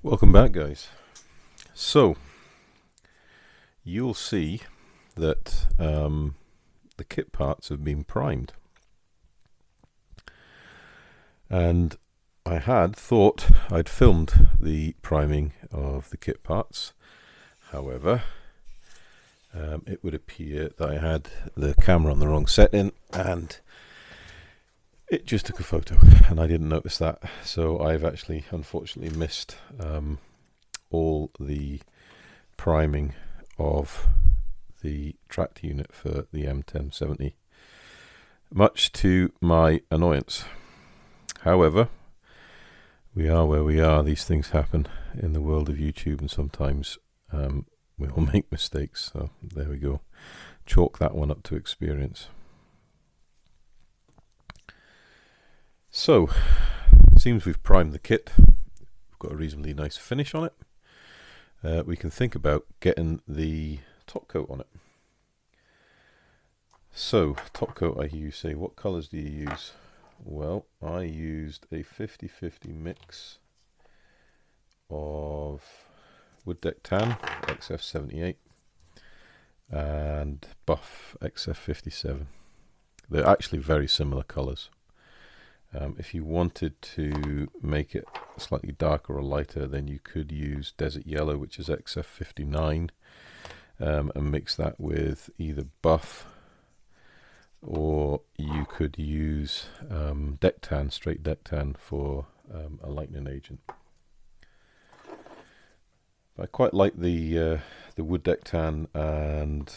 Welcome back, guys. So you'll see that the kit parts have been primed, and I had thought I'd filmed the priming of the kit parts. However, it would appear that I had the camera on the wrong setting and it just took a photo and I didn't notice that, so I've actually unfortunately missed all the priming of the tracked unit for the M1070, much to my annoyance. However, we are where we are. These things happen in the world of YouTube, and sometimes we all make mistakes, so there we go. Chalk that one up to experience. So, it seems we've primed the kit. We've got a reasonably nice finish on it. We can think about getting the top coat on it. So, top coat, I hear you say, what colours do you use? Well, I used a 50-50 mix of Wood Deck Tan XF78 and Buff XF57. They're actually very similar colours. If you wanted to make it slightly darker or lighter, then you could use Desert Yellow, which is XF59, and mix that with either Buff, or you could use Deck Tan, straight Deck Tan for a lightening agent. I quite like the Wood Deck Tan and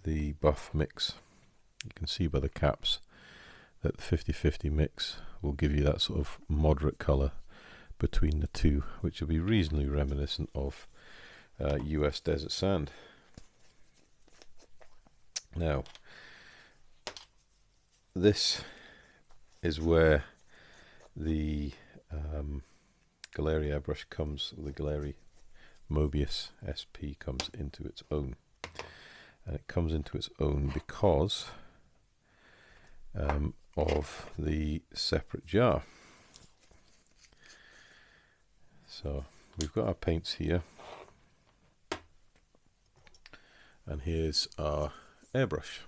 the Buff mix. You can see by the caps that the 50-50 mix will give you that sort of moderate colour between the two, which will be reasonably reminiscent of US desert sand. Now, this is where the Gaahleri airbrush comes, the Gaahleri Mobius-SP comes into its own. And it comes into its own because of the separate jar. So we've got our paints here, and here's our airbrush.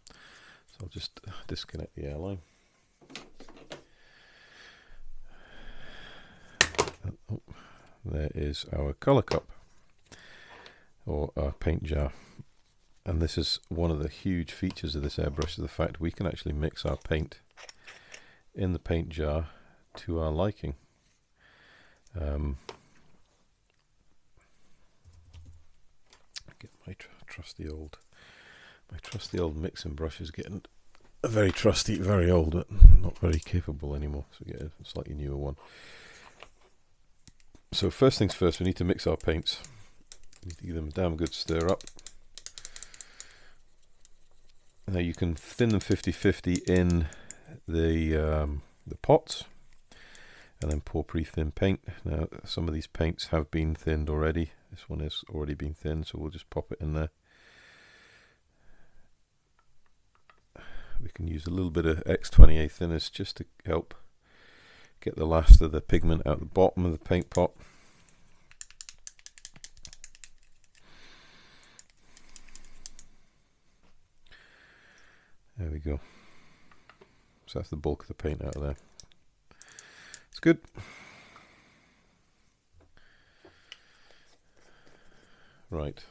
So I'll just disconnect the airline. Oh, there is our colour cup, or our paint jar. And this is one of the huge features of this airbrush, is the fact we can actually mix our paint in the paint jar to our liking. Get my trusty old mixing brush is getting a very trusty, very old, but not very capable anymore. So get a slightly newer one. So first things first, we need to mix our paints. We need to give them a damn good stir up. Now you can thin them 50-50 in the pots, and then pour pre-thin paint. Now some of these paints have been thinned already. This one has already been thinned, so we'll just pop it in there. We can use a little bit of X28 thinners just to help get the last of the pigment out the bottom of the paint pot. There we go. So that's the bulk of the paint out of there. It's good. Right.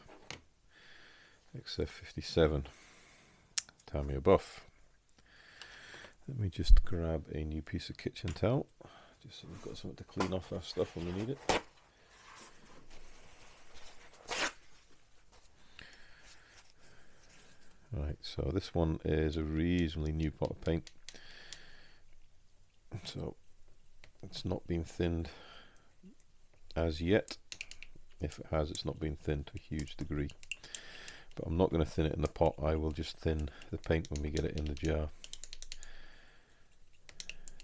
XF57. Tamiya Buff. Let me just grab a new piece of kitchen towel, just so we've got something to clean off our stuff when we need it. Right, so this one is a reasonably new pot of paint, so it's not been thinned as yet. If it has, it's not been thinned to a huge degree, but I'm not going to thin it in the pot. I will just thin the paint when we get it in the jar.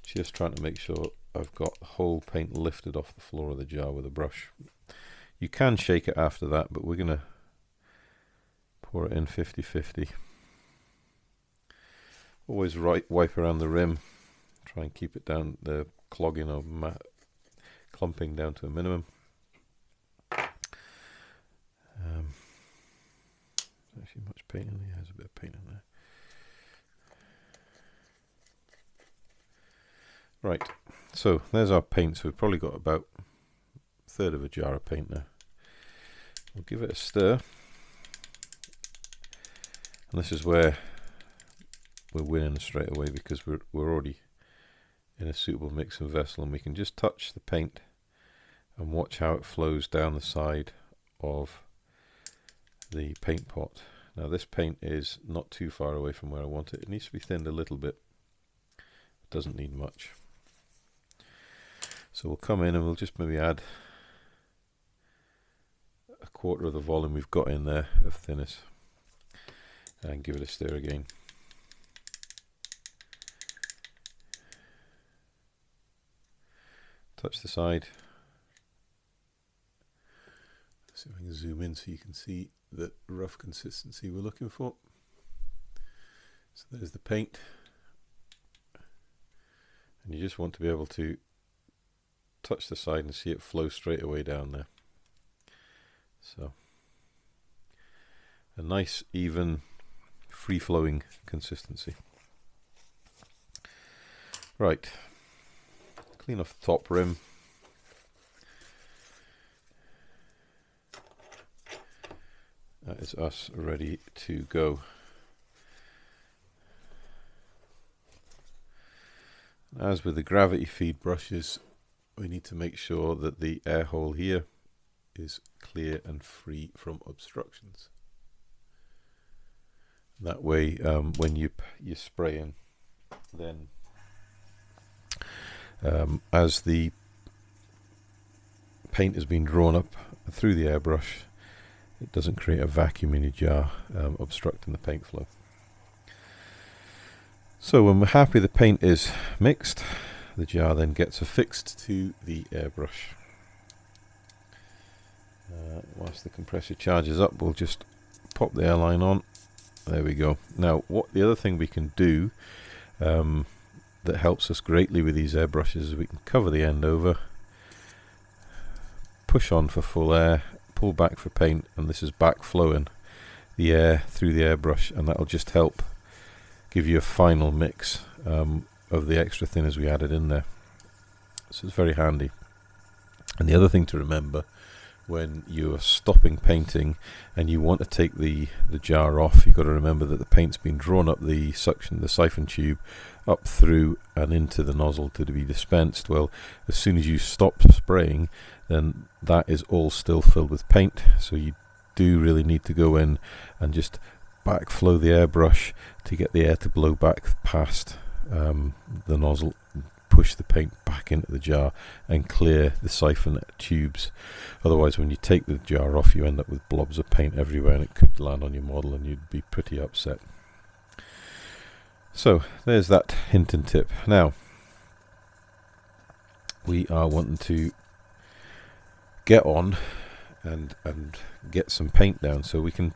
Just trying to make sure I've got the whole paint lifted off the floor of the jar with a brush. You can shake it after that, but we're going to pour it in 50-50. Always wipe around the rim, try and keep it down, the clogging or clumping down to a minimum. There's actually much paint in there. There's a bit of paint in there. Right, so there's our paint. So we've probably got about a third of a jar of paint now. We'll give it a stir. And this is where we're winning straight away, because we're already in a suitable mixing vessel, and we can just touch the paint and watch how it flows down the side of the paint pot. Now this paint is not too far away from where I want it. It needs to be thinned a little bit. It doesn't need much. So we'll come in and we'll just maybe add a quarter of the volume we've got in there of thinness, and give it a stir again. Touch the side. See if I can zoom in so you can see the rough consistency we're looking for. So there's the paint, and you just want to be able to touch the side and see it flow straight away down there. So a nice, even, free-flowing consistency. Right, clean off the top rim. That is us ready to go. As with the gravity feed brushes, we need to make sure that the air hole here is clear and free from obstructions. That way, when you're spraying, then as the paint has been drawn up through the airbrush, it doesn't create a vacuum in your jar, obstructing the paint flow. So when we're happy the paint is mixed, the jar then gets affixed to the airbrush. Whilst the compressor charges up, we'll just pop the airline on. There we go. Now, what the other thing we can do that helps us greatly with these airbrushes is we can cover the end over, push on for full air, pull back for paint, and this is backflowing the air through the airbrush, and that'll just help give you a final mix of the extra thinners we added in there. So it's very handy. And the other thing to remember when you're stopping painting and you want to take the jar off, you've got to remember that the paint's been drawn up the siphon tube up through and into the nozzle to be dispensed. Well, as soon as you stop spraying, then that is all still filled with paint, so you do really need to go in and just backflow the airbrush to get the air to blow back past the nozzle, push the paint back into the jar and clear the siphon tubes. Otherwise, when you take the jar off, you end up with blobs of paint everywhere, and it could land on your model and you'd be pretty upset. So there's that hint and tip. Now we are wanting to get on and get some paint down, so we can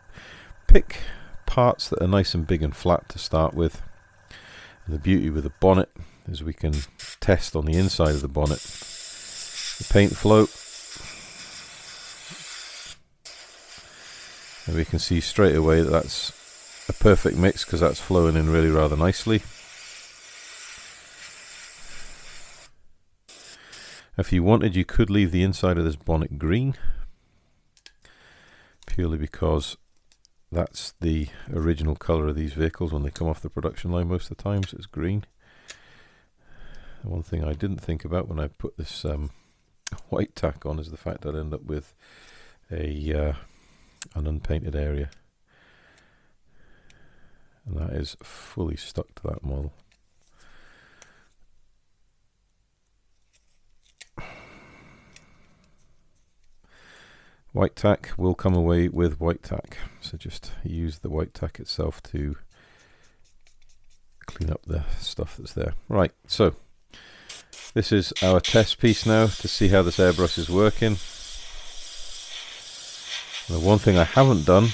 pick parts that are nice and big and flat to start with. And the beauty with the bonnet is we can test on the inside of the bonnet the paint flow, and we can see straight away that that's a perfect mix, because that's flowing in really rather nicely. If you wanted, you could leave the inside of this bonnet green, purely because that's the original colour of these vehicles when they come off the production line most of the time, so it's green. And one thing I didn't think about when I put this white tack on is the fact I'd end up with an unpainted area, and that is fully stuck to that model. White tack will come away with white tack, so just use the white tack itself to clean up the stuff that's there. Right, so this is our test piece now to see how this airbrush is working. And the one thing I haven't done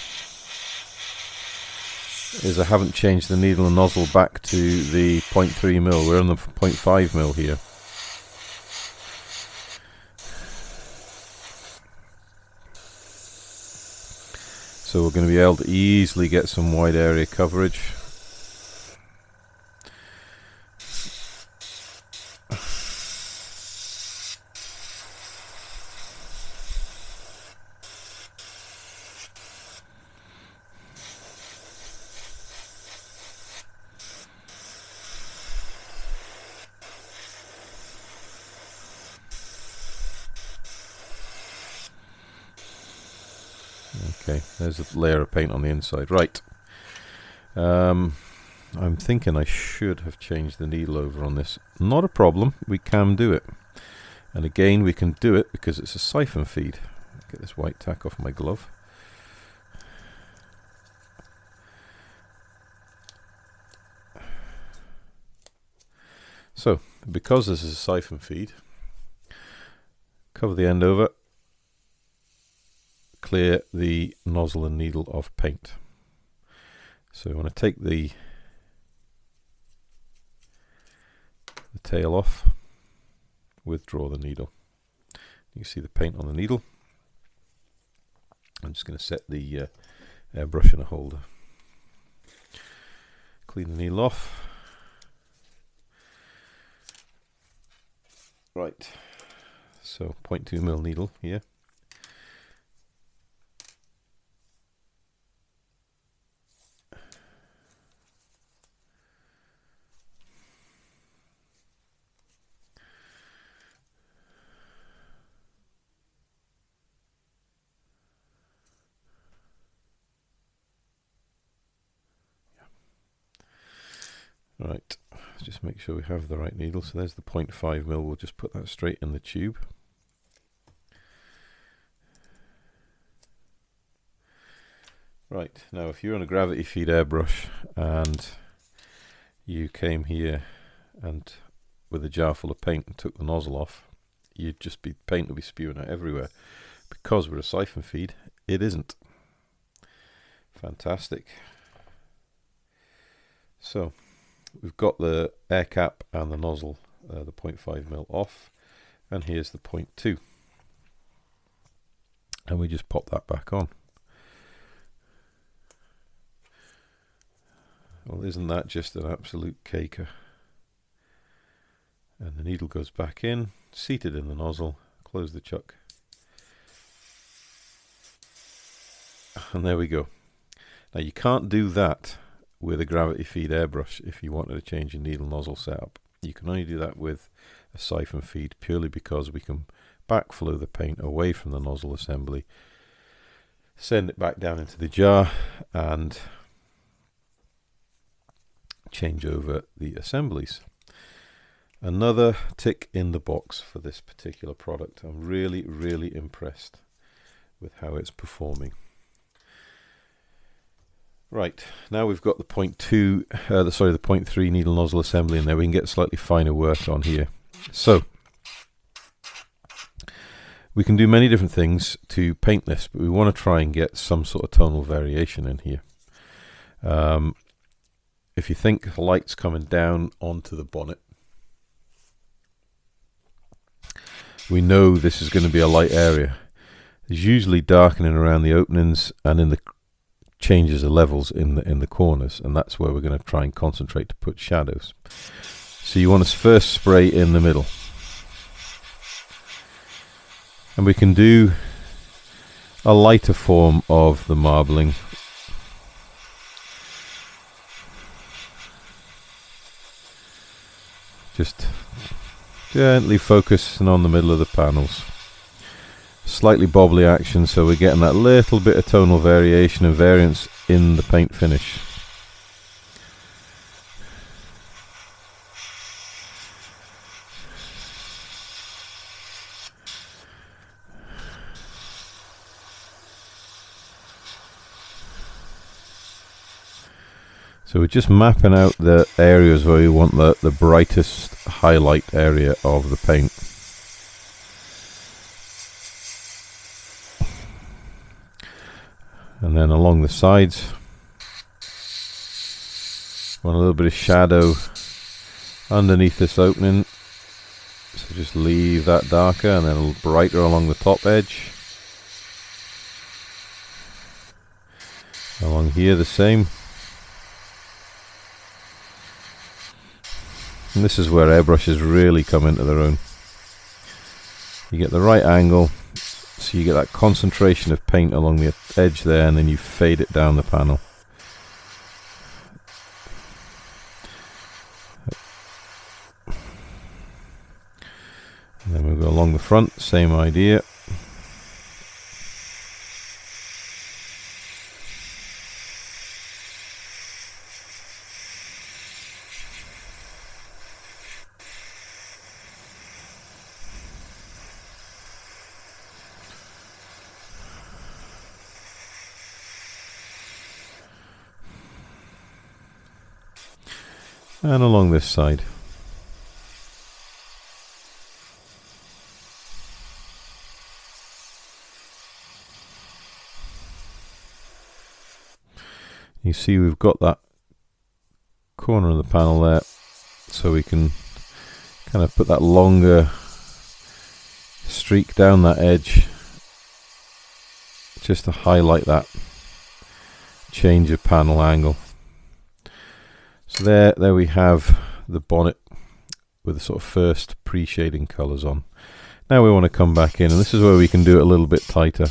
is I haven't changed the needle and nozzle back to the 0.3mm. We're on the 0.5mm here. So we're going to be able to easily get some wide area coverage. Okay, there's a layer of paint on the inside. Right. I'm thinking I should have changed the needle over on this. Not a problem. We can do it. And again, we can do it because it's a siphon feed. Get this white tack off my glove. So, because this is a siphon feed, cover the end over, clear the nozzle and needle of paint. So we want to take the tail off, withdraw the needle. You can see the paint on the needle. I'm just going to set the airbrush in a holder. Clean the needle off. Right, so 0.2mm needle here. Right, just make sure we have the right needle. So there's the 0.5mm, we'll just put that straight in the tube. Right, now if you're on a gravity feed airbrush and you came here and with a jar full of paint and took the nozzle off, you'd just be, paint would be spewing out everywhere. Because we're a siphon feed, it isn't. Fantastic. So we've got the air cap and the nozzle, the 0.5mm off, and here's the 0.2, and we just pop that back on. Well, isn't that just an absolute caker? And the needle goes back in, seated in the nozzle, close the chuck, and there we go. Now you can't do that with a gravity feed airbrush if you wanted to change your needle nozzle setup. You can only do that with a siphon feed, purely because we can backflow the paint away from the nozzle assembly, send it back down into the jar, and change over the assemblies. Another tick in the box for this particular product. I'm really, really impressed with how it's performing. Right, now we've got the 0.2, the 0.3 needle nozzle assembly in there. We can get slightly finer work on here. So we can do many different things to paint this, but we want to try and get some sort of tonal variation in here. If you think light's coming down onto the bonnet, we know this is going to be a light area. There's usually darkening around the openings and in the changes of levels in the corners, and that's where we're going to try and concentrate to put shadows. So you want to first spray in the middle, and we can do a lighter form of the marbling. Just gently focusing on the middle of the panels. Slightly bobbly action, so we're getting that little bit of tonal variation and variance in the paint finish. So we're just mapping out the areas where we want the brightest highlight area of the paint. And then along the sides, want a little bit of shadow underneath this opening. So just leave that darker and then a little brighter along the top edge. Along here the same. And this is where airbrushes really come into their own. You get the right angle, so you get that concentration of paint along the edge there, and then you fade it down the panel. And then we'll go along the front, same idea. And along this side. You see we've got that corner of the panel there, so we can kind of put that longer streak down that edge just to highlight that change of panel angle. So there we have the bonnet with the sort of first pre-shading colours on. Now we want to come back in, and this is where we can do it a little bit tighter.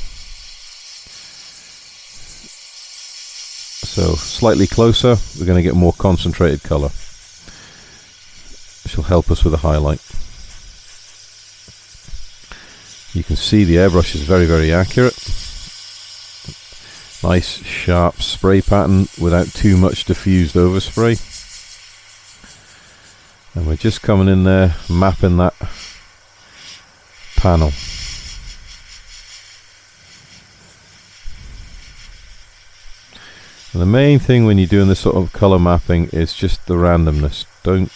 So slightly closer, we're going to get more concentrated colour, which will help us with the highlight. You can see the airbrush is very, very accurate. Nice sharp spray pattern without too much diffused overspray. And we're just coming in there, mapping that panel. And the main thing when you're doing this sort of colour mapping is just the randomness. Don't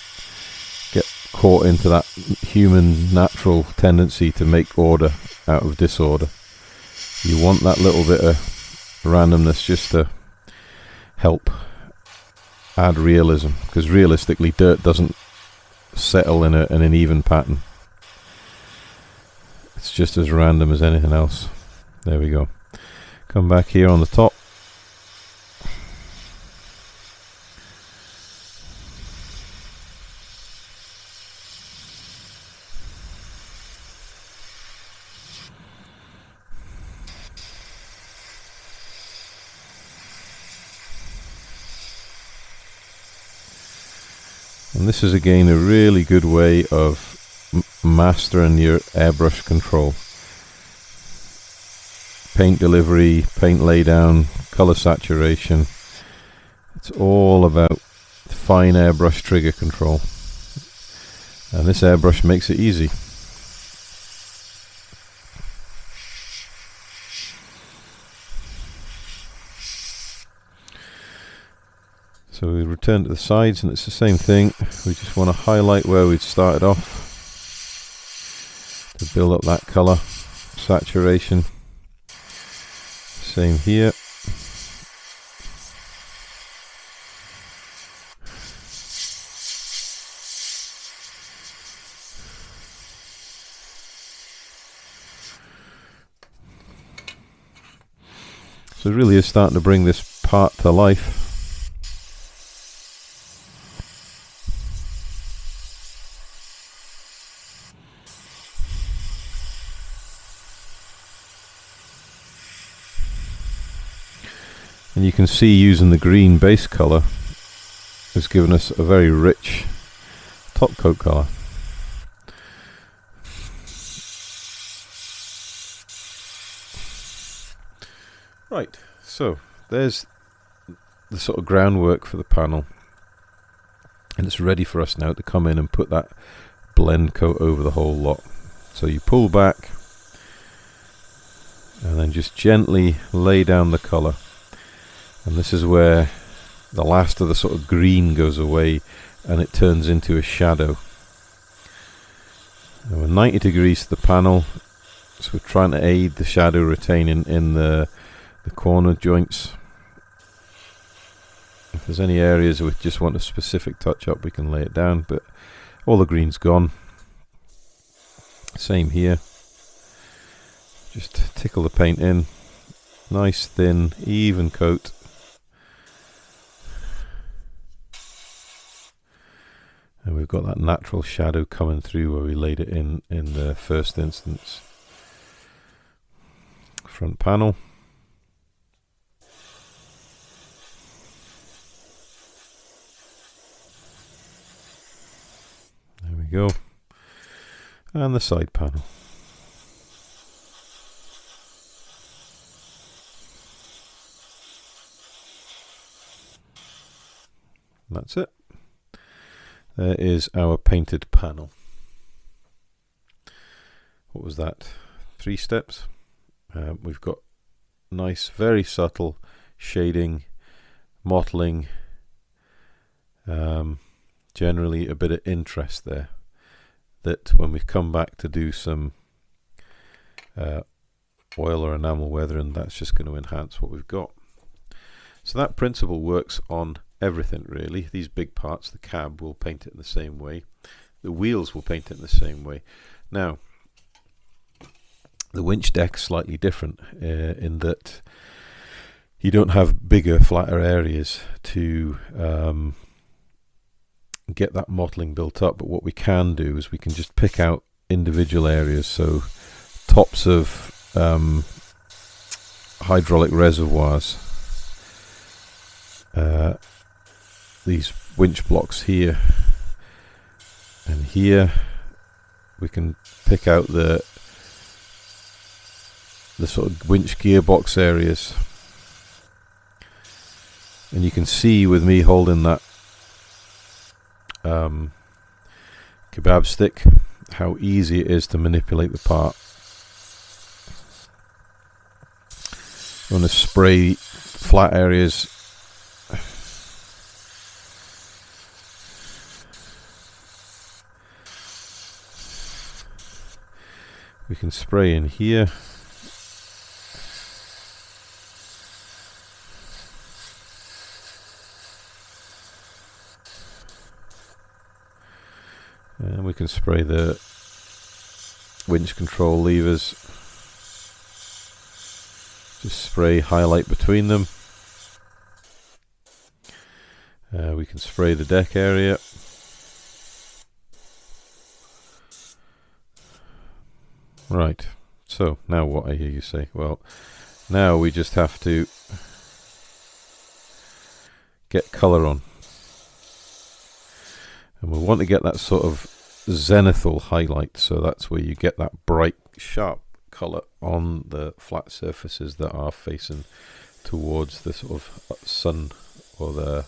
get caught into that human natural tendency to make order out of disorder. You want that little bit of randomness just to help add realism, because realistically dirt doesn't settle in an even pattern. It's just as random as anything else. There we go. Come back here on the top. And this is again a really good way of mastering your airbrush control. Paint delivery, paint laydown, color saturation. It's all about fine airbrush trigger control. And this airbrush makes it easy. So we return to the sides, and it's the same thing. We just want to highlight where we'd started off to build up that colour saturation. Same here. So it really is starting to bring this part to life. And you can see using the green base colour has given us a very rich top coat colour. Right, so there's the sort of groundwork for the panel, and it's ready for us now to come in and put that blend coat over the whole lot. So you pull back and then just gently lay down the colour. And this is where the last of the sort of green goes away and it turns into a shadow. And we're 90 degrees to the panel, so we're trying to aid the shadow retaining in the corner joints. If there's any areas we just want a specific touch up, we can lay it down, but all the green's gone. Same here. Just tickle the paint in. Nice, thin, even coat. And we've got that natural shadow coming through where we laid it in the first instance. Front panel. There we go. And the side panel. That's it. There is our painted panel. What was that? 3 steps. We've got nice, very subtle shading, mottling, generally a bit of interest there, that when we come back to do some oil or enamel weathering, that's just going to enhance what we've got. So that principle works on everything really. These big parts, the cab, will paint it in the same way. The wheels will paint it in the same way. Now, the winch deck's slightly different in that you don't have bigger, flatter areas to get that mottling built up, but what we can do is we can just pick out individual areas. So tops of hydraulic reservoirs, these winch blocks here and here, we can pick out the sort of winch gearbox areas, and you can see with me holding that kebab stick how easy it is to manipulate the part. I'm going to spray flat areas we can spray in here. And we can spray the winch control levers. Just spray highlight between them. We can spray the deck area. Right, so now what, I hear you say? Well, now we just have to get colour on. And we want to get that sort of zenithal highlight, so that's where you get that bright, sharp colour on the flat surfaces that are facing towards the sort of sun or the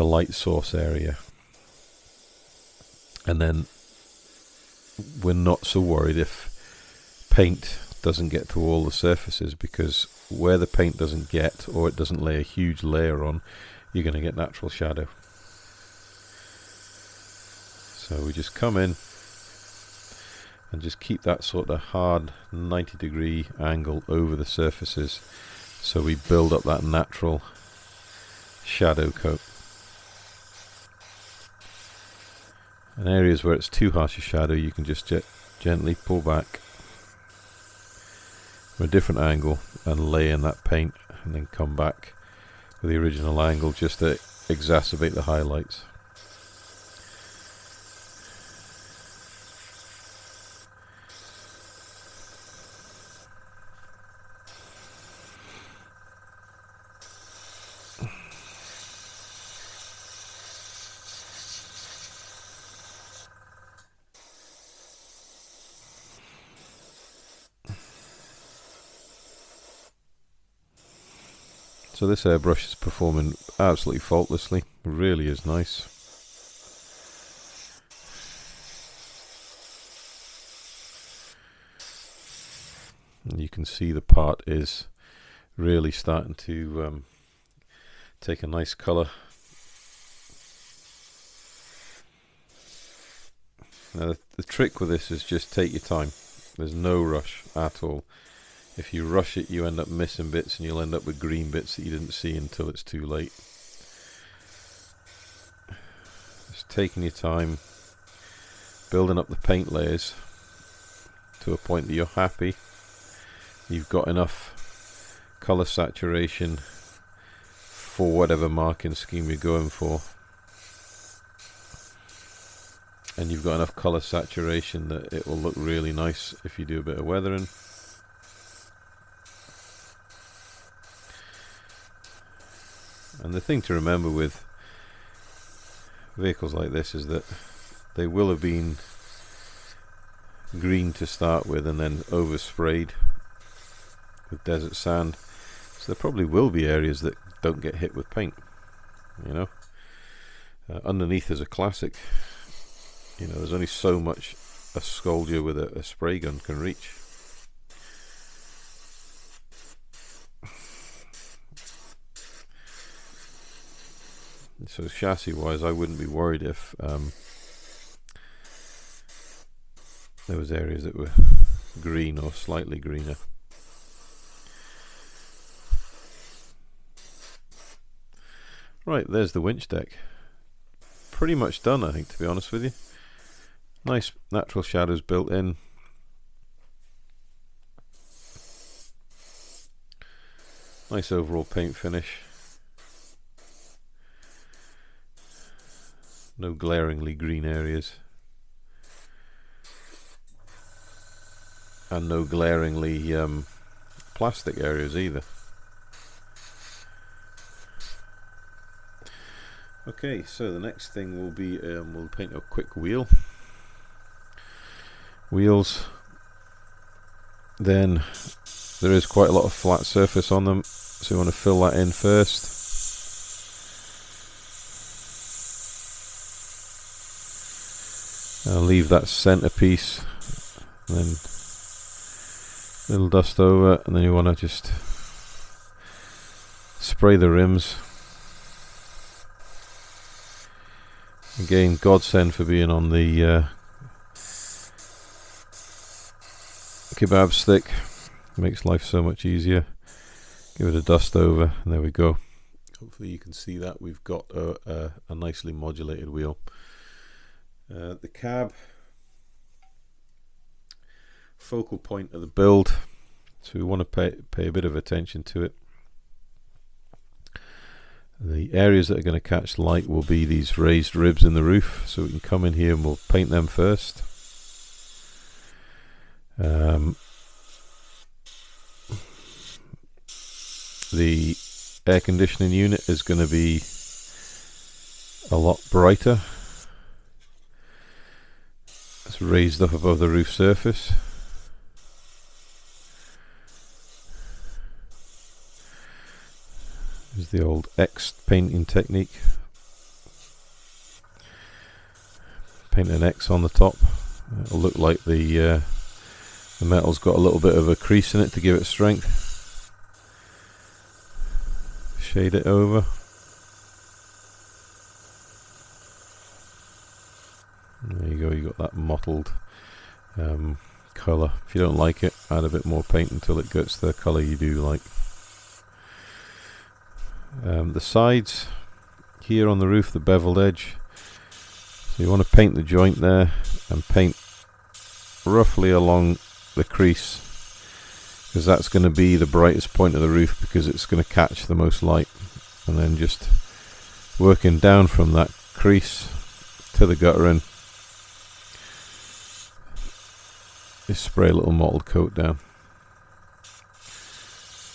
light source area. And then we're not so worried if paint doesn't get to all the surfaces, because where the paint doesn't get, or it doesn't lay a huge layer on, you're going to get natural shadow. So we just come in and just keep that sort of hard 90-degree angle over the surfaces, so we build up that natural shadow coat. In areas where it's too harsh a shadow, you can just gently pull back from a different angle and lay in that paint, and then come back with the original angle just to exacerbate the highlights. So this airbrush is performing absolutely faultlessly. It really is nice. And you can see the part is really starting to take a nice colour. Now the trick with this is just take your time. There's no rush at all. If you rush it, you end up missing bits, and you'll end up with green bits that you didn't see until it's too late. Just taking your time, building up the paint layers to a point that you're happy. You've got enough colour saturation for whatever marking scheme you're going for. and you've got enough color saturation that it will look really nice if you do a bit of weathering. And the thing to remember with vehicles like this is that they will have been green to start with and then oversprayed with desert sand, so there probably will be areas that don't get hit with paint, you know. Underneath is a classic. You know, there's only so much a soldier with a spray gun can reach. So chassis wise, I wouldn't be worried if there was areas that were green or slightly greener. Right, there's the winch deck. Pretty much done, I think, to be honest with you. Nice natural shadows built in. Nice overall paint finish. No glaringly green areas. And no glaringly plastic areas either. Okay, so the next thing will be we'll paint a quick wheels. Then there is quite a lot of flat surface on them, so you want to fill that in first. I'll leave that centerpiece, and then a little dust over, and then you want to just spray the rims. Again, godsend for being on the kebab stick. Makes life so much easier. Give it a dust over, and there we go. Hopefully you can see that we've got a nicely modulated wheel. The cab, focal point of the build, so we want to pay a bit of attention to it. The areas that are going to catch light will be these raised ribs in the roof, so we can come in here and we'll paint them first. The air conditioning unit is going to be a lot brighter. It's raised up above the roof surface. Is the old X painting technique. Paint an X on the top. It'll look like the metal's got a little bit of a crease in it to give it strength. Shade it over. There you go, you got that mottled colour. If you don't like it, add a bit more paint until it gets the colour you do like. The sides here on the roof, the beveled edge, so you want to paint the joint there and paint roughly along the crease, because that's going to be the brightest point of the roof, because it's going to catch the most light. And then just working down from that crease to the guttering, just spray a little mottled coat down.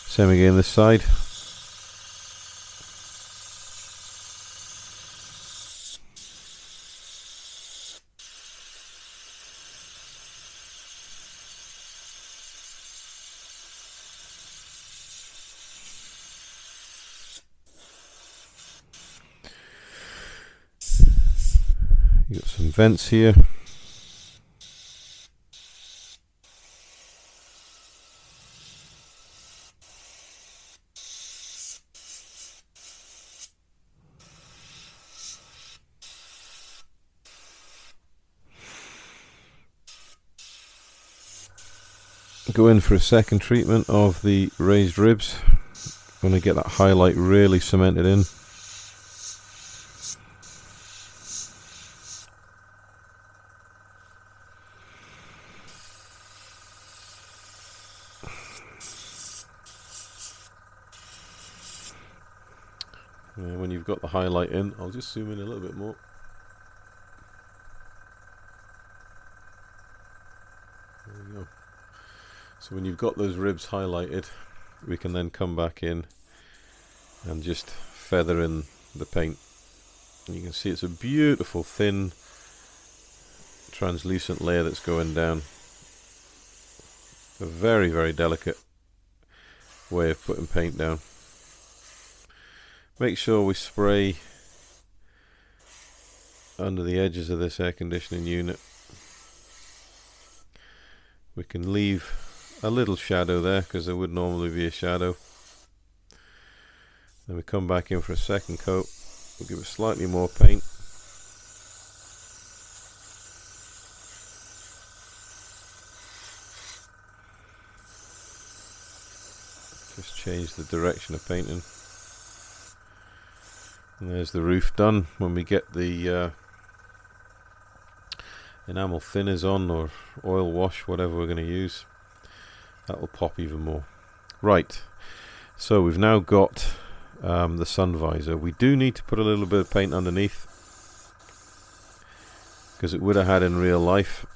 Same again this side. You got some vents here. Go in for a second treatment of the raised ribs. Want to get that highlight really cemented in. When you've got the highlight in, I'll just zoom in a little bit more. There we go. So when you've got those ribs highlighted, we can then come back in and just feather in the paint. And you can see it's a beautiful thin translucent layer that's going down. A very, very delicate way of putting paint down. Make sure we spray under the edges of this air conditioning unit. We can leave a little shadow there because there would normally be a shadow. Then we come back in for a second coat. We'll give it slightly more paint. Just change the direction of painting. And there's the roof done. When we get the enamel thinners on, or oil wash, whatever we're going to use, that will pop even more. Right, so we've now got the sun visor. We do need to put a little bit of paint underneath because it would have had in real life,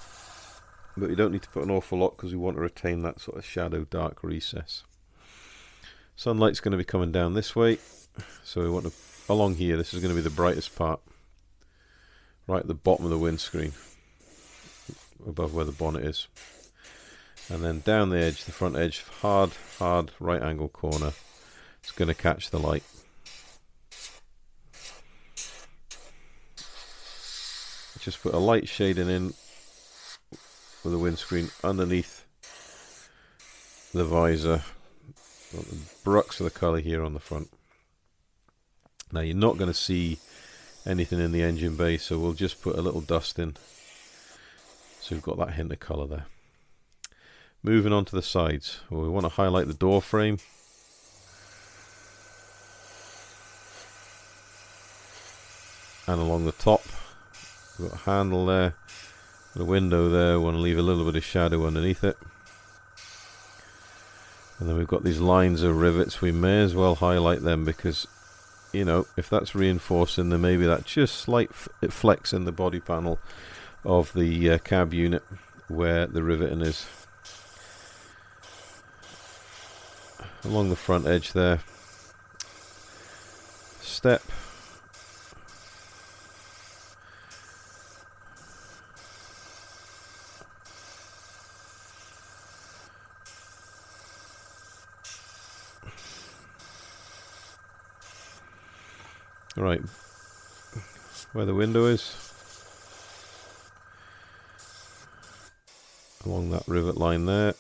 but we don't need to put an awful lot because we want to retain that sort of shadow dark recess. Sunlight's going to be coming down this way, so we want to, along here, this is going to be the brightest part, right at the bottom of the windscreen, above where the bonnet is. And then down the edge, the front edge, hard right angle corner, it's going to catch the light. Just put a light shading in with the windscreen underneath the visor. Got the brux of the colour here on the front. Now you're not going to see anything in the engine bay, so we'll just put a little dust in. So we've got that hint of colour there. Moving on to the sides, well, we want to highlight the door frame. And along the top, we've got a handle there, and a window there. We want to leave a little bit of shadow underneath it. And then we've got these lines of rivets. We may as well highlight them because, you know, if that's reinforcing, then maybe that just slight flex in the body panel of the cab unit where the riveting is. Along the front edge there, step, right where the window is, along that rivet line there,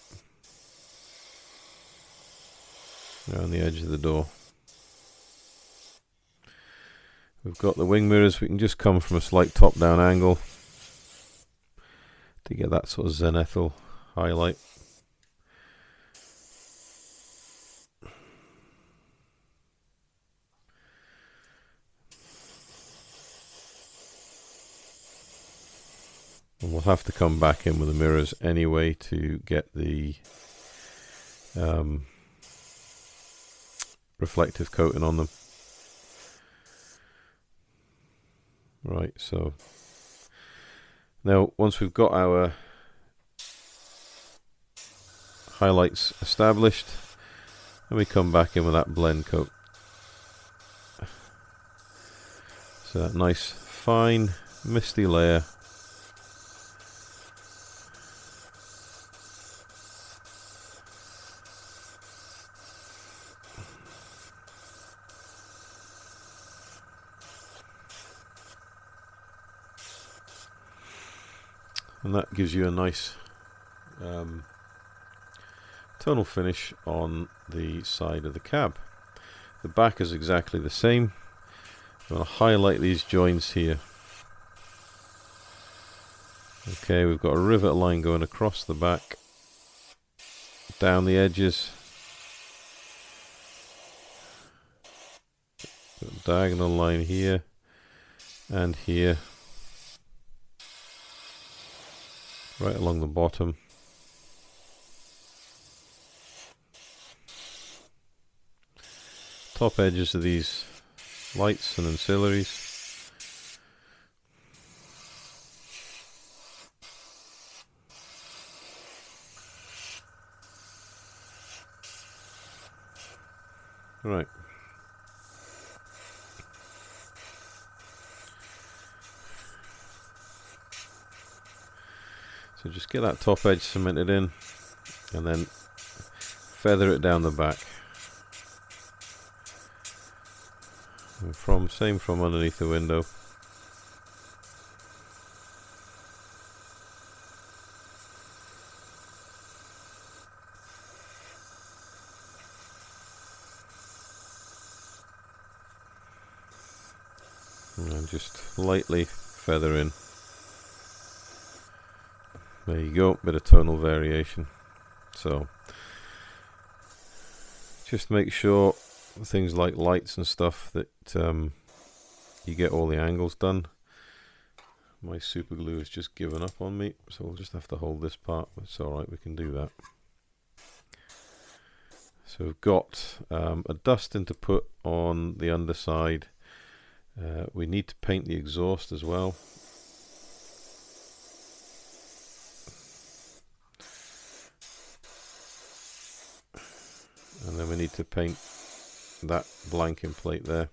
around the edge of the door. We've got the wing mirrors. We can just come from a slight top down angle to get that sort of zenithal highlight. And we'll have to come back in with the mirrors anyway to get the reflective coating on them. Right, so now once we've got our highlights established, and we come back in with that blend coat. So that nice fine misty layer. And that gives you a nice tonal finish on the side of the cab. The back is exactly the same. I'm going to highlight these joints here. Okay, we've got a rivet line going across the back, down the edges, got a diagonal line here and here, right along the bottom. Top edges of these lights and ancillaries. Right. So just get that top edge cemented in and then feather it down the back. And same from underneath the window. And just lightly feather in. There you go, bit of tonal variation. So just make sure things like lights and stuff that you get all the angles done. My super glue has just given up on me, so we'll just have to hold this part. It's alright, we can do that. So we've got a dusting to put on the underside. We need to paint the exhaust as well. And then we need to paint that blanking plate there.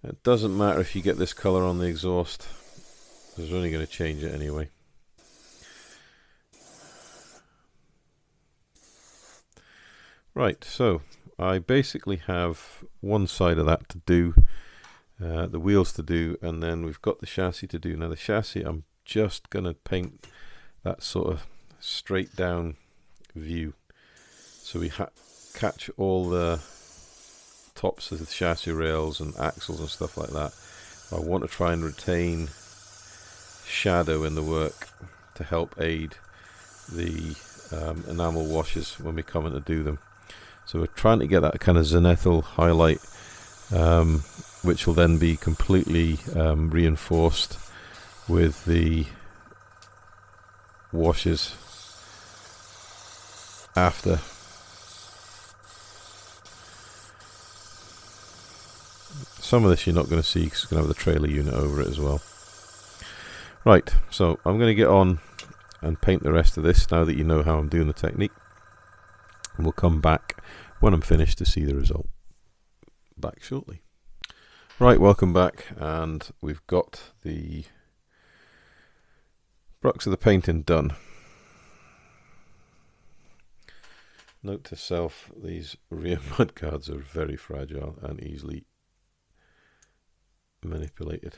It doesn't matter if you get this colour on the exhaust, it's only going to change it anyway. Right, so I basically have one side of that to do, the wheels to do, and then we've got the chassis to do. Now the chassis, I'm just going to paint that sort of straight down view. So we catch all the tops of the chassis rails and axles and stuff like that. I want to try and retain shadow in the work to help aid the enamel washes when we come in to do them. So we're trying to get that kind of zenithal highlight, which will then be completely reinforced with the washes after. Some of this you're not going to see because it's going to have the trailer unit over it as well. Right, so I'm going to get on and paint the rest of this now that you know how I'm doing the technique. And we'll come back when I'm finished to see the result. Back shortly. Right, welcome back, and we've got the brush of the painting done. Note to self, these rear mud guards are very fragile and easily manipulated.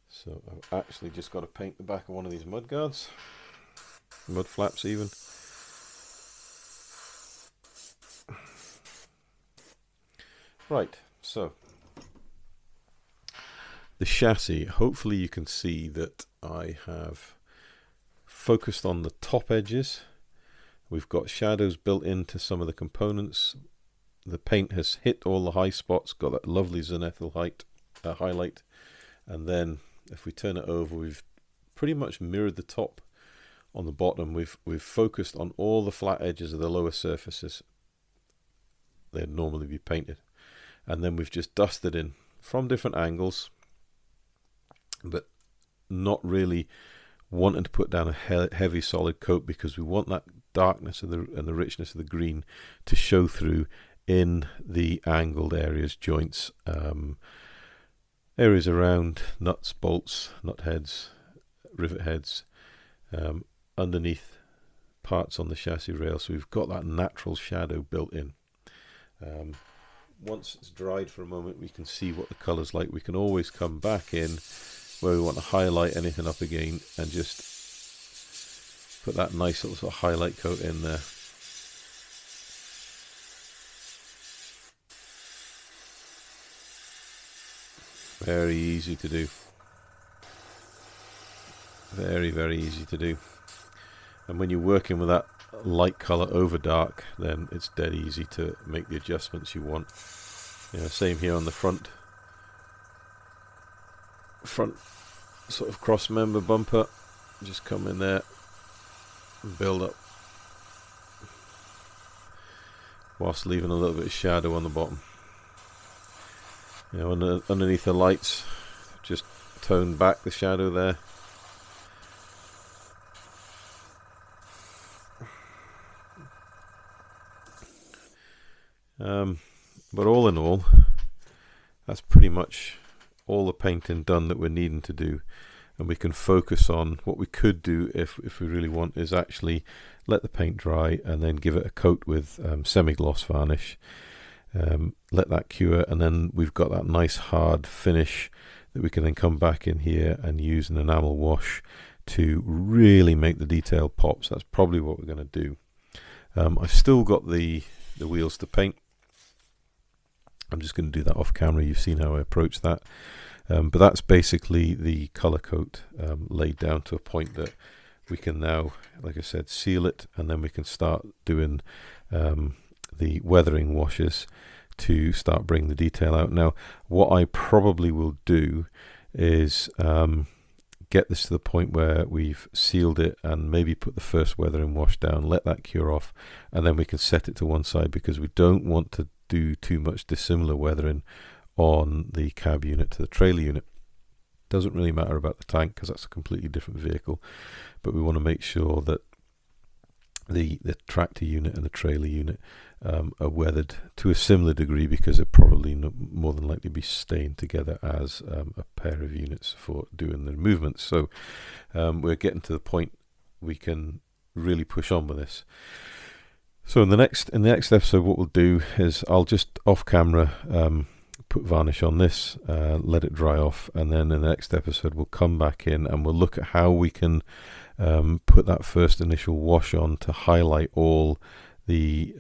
So I've actually just got to paint the back of one of these mud guards, mud flaps even. Right, so the chassis, hopefully you can see that I have focused on the top edges. We've got shadows built into some of the components. The paint has hit all the high spots, got that lovely zenithal highlight, and then if we turn it over, we've pretty much mirrored the top on the bottom. We've focused on all the flat edges of the lower surfaces. They'd normally be painted, and then we've just dusted in from different angles, but not really wanting to put down a heavy solid coat because we want that darkness and the richness of the green to show through in the angled areas, joints, areas around nuts, bolts, nut heads, rivet heads, underneath parts on the chassis rail. So we've got that natural shadow built in. Once it's dried for a moment, we can see what the colour's like. We can always come back in where we want to highlight anything up again and just put that nice little sort of highlight coat in there. Very easy to do. Very, very easy to do. And when you're working with that light colour over dark, then it's dead easy to make the adjustments you want. You know, same here on the front sort of cross member bumper. Just come in there and build up whilst leaving a little bit of shadow on the bottom. You know, underneath the lights, just tone back the shadow there. But all in all, that's pretty much all the painting done that we're needing to do, and we can focus on what we could do if we really want, is actually let the paint dry and then give it a coat with semi-gloss varnish, let that cure, and then we've got that nice hard finish that we can then come back in here and use an enamel wash to really make the detail pop. So that's probably what we're going to do. I've still got the wheels to paint. I'm just going to do that off camera. You've seen how I approach that. But that's basically the color coat laid down to a point that we can now, like I said, seal it, and then we can start doing the weathering washes to start bringing the detail out. Now, what I probably will do is get this to the point where we've sealed it and maybe put the first weathering wash down, let that cure off, and then we can set it to one side, because we don't want to do too much dissimilar weathering on the cab unit to the trailer unit. Doesn't really matter about the tank because that's a completely different vehicle, but we want to make sure that the tractor unit and the trailer unit are weathered to a similar degree, because it probably more than likely be staying together as a pair of units for doing the movements. So we're getting to the point we can really push on with this. So in the next episode, what we'll do is I'll just off camera put varnish on this, let it dry off, and then in the next episode we'll come back in and we'll look at how we can put that first initial wash on to highlight all the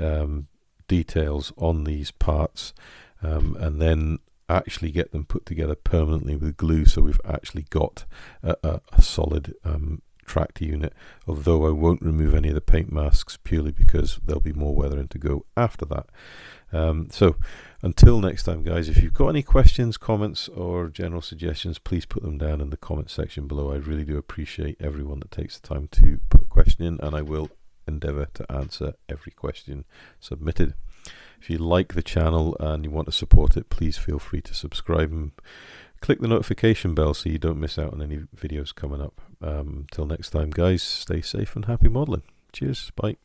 details on these parts, and then actually get them put together permanently with glue, so we've actually got a solid tractor unit, although I won't remove any of the paint masks purely because there'll be more weathering to go after that. So until next time, guys, if you've got any questions, comments, or general suggestions, please put them down in the comment section below. I really do appreciate everyone that takes the time to put a question in, and I will endeavour to answer every question submitted. If you like the channel and you want to support it, please feel free to subscribe and click the notification bell so you don't miss out on any videos coming up. Till next time, guys, stay safe and happy modelling. Cheers, bye.